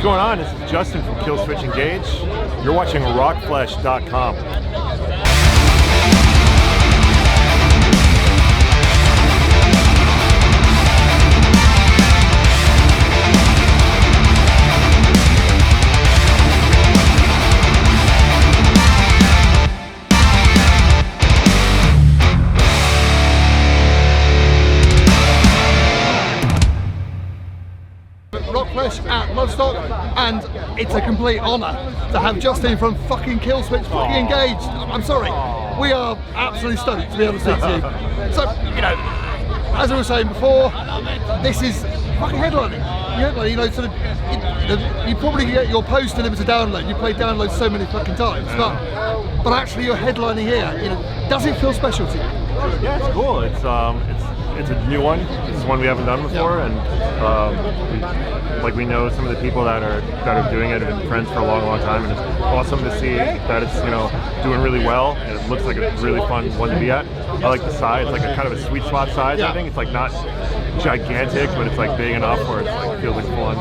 What's going on? This is Justin from Killswitch Engage. You're watching rockflesh.com. Rockflesh at Bloodstock, and it's a complete honour to have Justin from fucking Killswitch fucking Engage. I'm sorry, we are absolutely stoked to be able to speak to you. So, you know, as I was saying before, this is fucking headlining. You know, sort of, you probably get your post delivered to download. You play download so many fucking times, but actually you're headlining here. You know, does it feel special to you? Yeah, it's cool. It's a new one. It's one we haven't done before, and we know some of the people that are doing it have been friends for a long time, and it's awesome to see that it's doing really well, and it looks like a really fun one to be at. I like the size, like a kind of a sweet spot size. I think it's like not gigantic, but it's like big enough where it's like feels like full on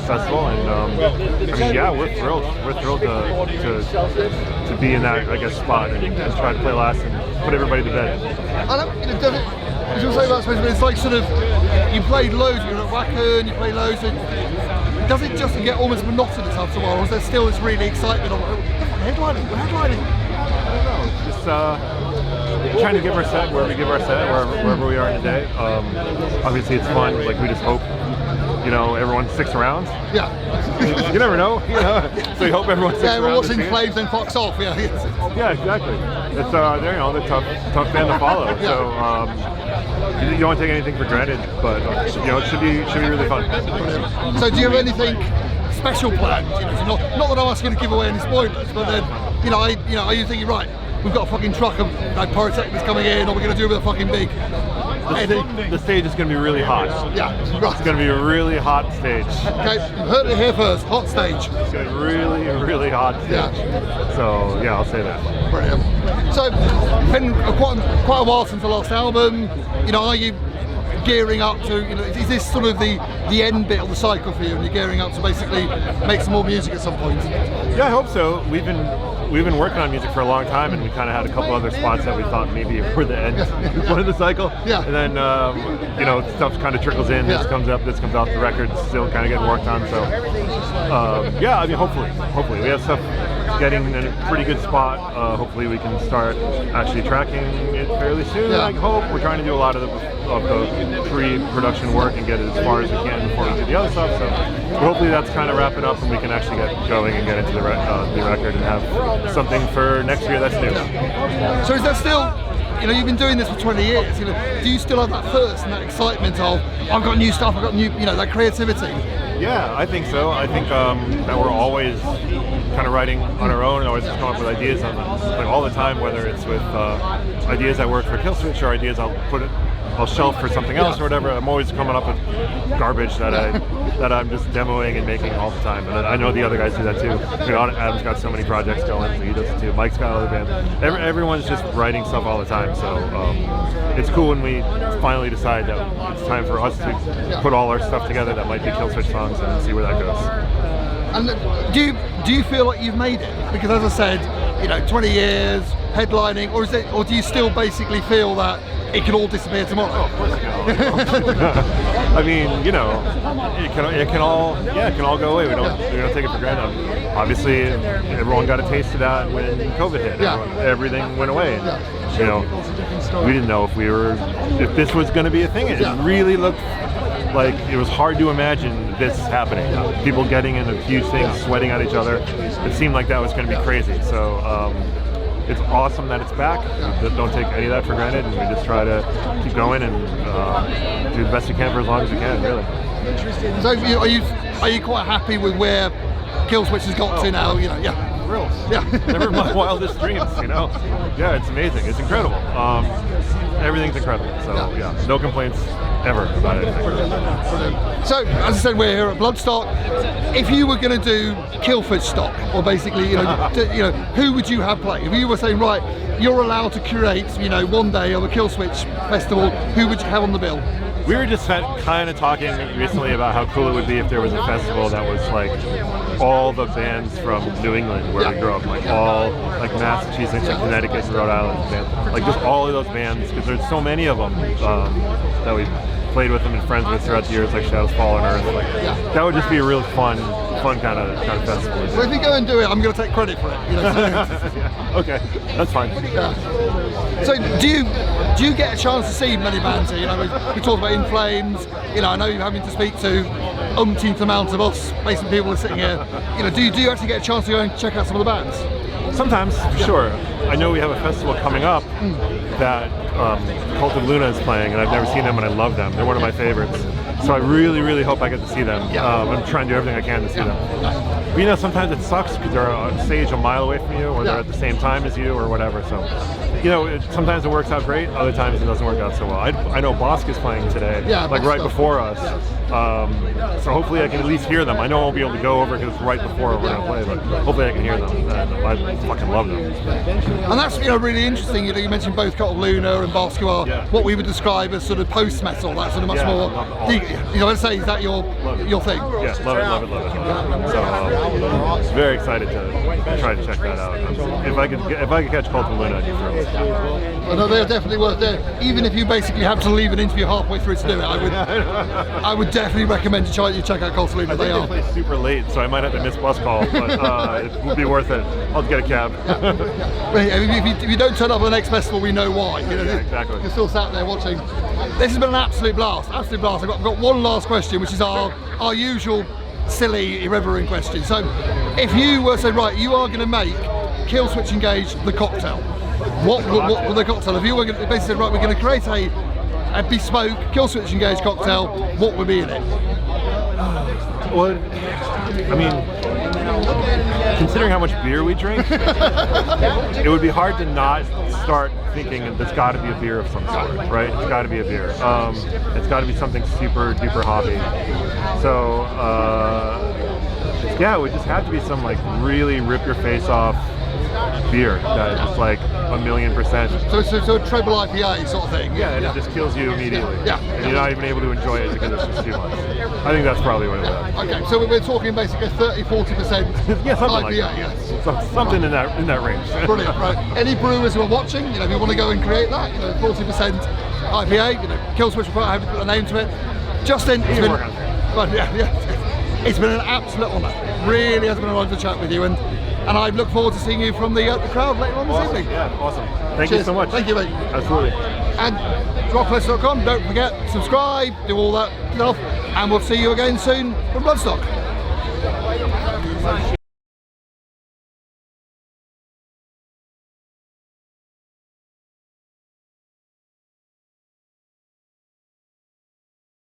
festival. And I mean, yeah, we're thrilled. We're thrilled to be in that, I guess, spot and try to play last and put everybody to bed. As you were saying about space, it's like sort of, you played loads, you were at Wacken, you played loads, so does it just get almost monotonous after a while, or is there still this really excitement of headlining, we're headlining? I don't know, just trying to give our set where we give our set, wherever we are today. Obviously it's fun, like we just hope, everyone sticks around. Yeah. You never know, so we hope everyone sticks around. Yeah, we're watching Flames then Fox off, yeah. Yeah, exactly. It's, they're the tough band to follow, yeah. So you don't want to take anything for granted, but it should be really fun. So do you have anything special planned? Not that I'm asking you to give away any spoilers, but then, are you thinking, right, we've got a fucking truck of pyrotechnics coming in, or we're going to do it with a fucking big... The stage is going to be really hot. Yeah, right. It's going to be a really hot stage. Okay, you've heard it here first, hot stage. It's going to be really, really hot stage. Yeah. So, yeah, I'll say that. Brilliant. So, it's been quite a while since the last album. Are you gearing up to, is this sort of the end bit of the cycle for you, and you're gearing up to basically make some more music at some point? Yeah, I hope so. We've been working on music for a long time, and we kind of had a couple other spots that we thought maybe were the end one of the cycle. Yeah. And then stuff kind of trickles in. This comes up, this comes out. The record's still kind of getting worked on. So yeah, I mean, hopefully we have stuff getting in a pretty good spot. Hopefully we can start actually tracking it fairly soon. I hope we're trying to do a lot of the pre-production work and get it as far as we can before we do the other stuff. So hopefully that's kind of wrapping up, and we can actually get going and get into the record and have something for next year that's new. So is that still, you've been doing this for 20 years, do you still have that thirst and that excitement of, I've got new stuff, I've got new, that creativity? Yeah, I think so. I think that we're always kind of writing on our own and always just come up with ideas all the time, whether it's with ideas that work for Killswitch or ideas I'll shelf for something else or whatever. I'm always coming up with garbage that I'm just demoing and making all the time. And I know the other guys do that too. Adam's got so many projects going, so he does it too. Mike's got other bands. Everyone's just writing stuff all the time. So it's cool when we finally decide that it's time for us to put all our stuff together that might be Killswitch songs and see where that goes. And do you feel like you've made it? Because as I said, 20 years headlining, or do you still basically feel that it can all disappear tomorrow? Oh, of course it can. I mean, it can all go away. We don't take it for granted. Obviously, everyone got a taste of that when COVID hit. Everything went away. We didn't know if this was going to be a thing. It really looked like it was hard to imagine this happening. People getting into huge things, sweating at each other. It seemed like that was going to be crazy. So it's awesome that it's back. We don't take any of that for granted, and we just try to keep going and do the best we can for as long as we can, really. So are you quite happy with where Killswitch has got to now? Thrilled. Never my wildest dreams. Yeah, it's amazing. It's incredible. Everything's incredible. So no complaints ever about anything. So as I said, we're here at Bloodstock. If you were going to do Killswitch stock, or basically, who would you have play? If you were saying, right, you're allowed to curate, one day of a Killswitch festival, who would you have on the bill? We were just kind of talking recently about how cool it would be if there was a festival that was like all the bands from New England where we grew up, like all like Massachusetts and Connecticut and Rhode Island bands, like just all of those bands, because there's so many of them that we played with them and friends with throughout the years, like Shadows Fall on Earth. Like, that would just be a really fun kind of festival. Well, if you go and do it, I'm going to take credit for it. You know, so. Yeah, okay, that's fine. Yeah. So do you get a chance to see many bands here? You know, we talked about In Flames. You know, I know you're having to speak to umpteenth amount of us, basically people are sitting here. You know, do you actually get a chance to go and check out some of the bands? Sometimes, sure. I know we have a festival coming up that Cult of Luna is playing, and I've never seen them, and I love them. They're one of my favorites. So I really, really hope I get to see them. I'm trying to do everything I can to see them. But you know, sometimes it sucks because they're on stage a mile away from you, or they're at the same time as you, or whatever. So, you know, sometimes it works out great, other times it doesn't work out so well. I know Bosk is playing today, like right before us. So hopefully I can at least hear them. I know I won't be able to go over because it's right before we're going to play, but hopefully I can hear them. I fucking love them. And that's, you know, really interesting. You know, you mentioned both Cult of Luna and Bosk, who are what we would describe as sort of post-metal. That's sort of much more. You know, let's say, is that your thing? Yeah, love it. So very excited to try to check that out. If I could catch Cult of Luna, I'd be thrilled. Well, no, they're definitely worth it. Even if you basically have to leave an interview halfway through to do it, I would definitely recommend you check out Cult of Luna. They play super late, so I might have to miss bus call, but it would be worth it. I'll get a cab. If you don't turn up at the next festival, we know why. You know, exactly. You're still sat there watching. This has been an absolute blast. Absolute blast. I've got one last question, which is our usual silly, irreverent question. So, if you were to say, right, you are going to make Killswitch Engage the cocktail, what would the cocktail? If you were going to basically say, right, we're going to create a bespoke Killswitch Engage cocktail, what would be in it? Well, I mean, considering how much beer we drink, it would be hard to not start thinking that there's got to be a beer of some sort, right? It's got to be a beer. It's got to be something super duper hoppy. So, yeah, it would just have to be some like really rip your face off beer that is like 1,000,000%. So a treble IPA sort of thing. Yeah, and it just kills you immediately. Yeah. And you're not even able to enjoy it because it's just too much. I think that's probably what it is. Okay, so we're talking basically 30-40% yeah, something IPA. like that, yes. Something in that range. Brilliant, right. Any brewers who are watching, you know, if you want to go and create that, you know, 40% IPA, you know, Killswitch will have to put a name to it. Justin, it's been an absolute honour. Really has been an honour to chat with you, and I look forward to seeing you from the crowd later on this evening. Yeah, awesome. Thank you so much. Thank you, mate. Absolutely. And rockfest.com, don't forget, subscribe, do all that stuff, and we'll see you again soon from Bloodstock.